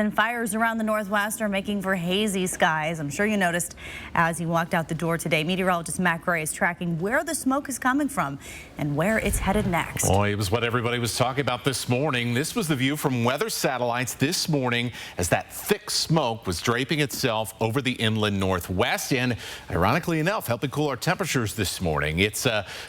And fires around the Northwest are making for hazy skies. I'm sure you noticed as you walked out the door today. Meteorologist Matt Gray is tracking where the smoke is coming from and where it's headed next. Boy, it was what everybody was talking about this morning. This was the view from weather satellites this morning as that thick smoke was draping itself over the inland Northwest and, ironically enough, helping cool our temperatures this morning. It's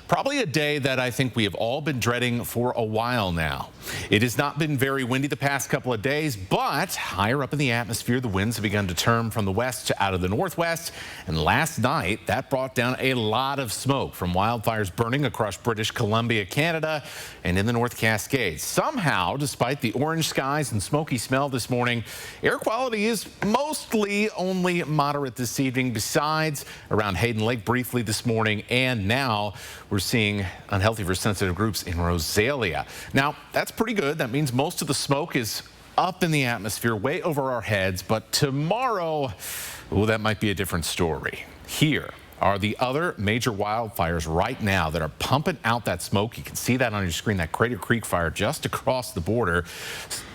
probably a day that I think we have all been dreading for a while now. It has not been very windy the past couple of days, but higher up in the atmosphere, the winds have begun to turn from the west to out of the northwest. And last night, that brought down a lot of smoke from wildfires burning across British Columbia, Canada, and in the North Cascades. Somehow, despite the orange skies and smoky smell this morning, air quality is mostly only moderate this evening. Besides, around Hayden Lake briefly this morning, and now we're seeing unhealthy for sensitive groups in Rosalia. Now, that's pretty good. That means most of the smoke is up in the atmosphere, way over our heads. But tomorrow, oh, that might be a different story. Here are the other major wildfires right now that are pumping out that smoke. You can see that on your screen, that Crater Creek fire just across the border,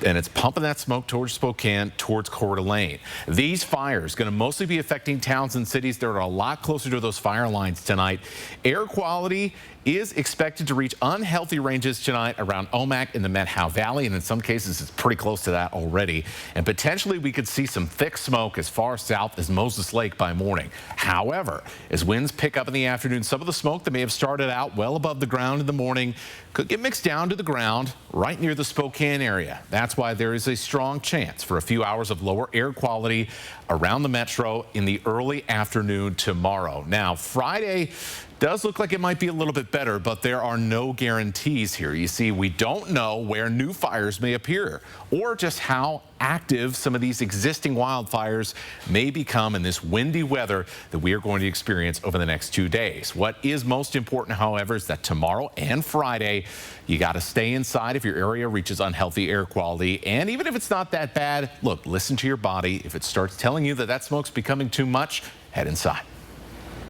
and it's pumping that smoke towards Spokane, towards Coeur d'Alene. These fires going to mostly be affecting towns and cities that are a lot closer to those fire lines tonight. Air quality is expected to reach unhealthy ranges tonight around Omak in the Methow Valley, and in some cases it's pretty close to that already. And potentially we could see some thick smoke as far south as Moses Lake by morning. However, as winds pick up in the afternoon, some of the smoke that may have started out well above the ground in the morning could get mixed down to the ground right near the Spokane area. That's why there is a strong chance for a few hours of lower air quality around the metro in the early afternoon tomorrow. Now, Friday does look like it might be a little bit better, but there are no guarantees here. You see, we don't know where new fires may appear or just how active some of these existing wildfires may become in this windy weather that we are going to experience over the next 2 days. What is most important, however, is that tomorrow and Friday, you got to stay inside if your area reaches unhealthy air quality. And even if it's not that bad, look, listen to your body. If it starts telling you that that smoke's becoming too much, head inside.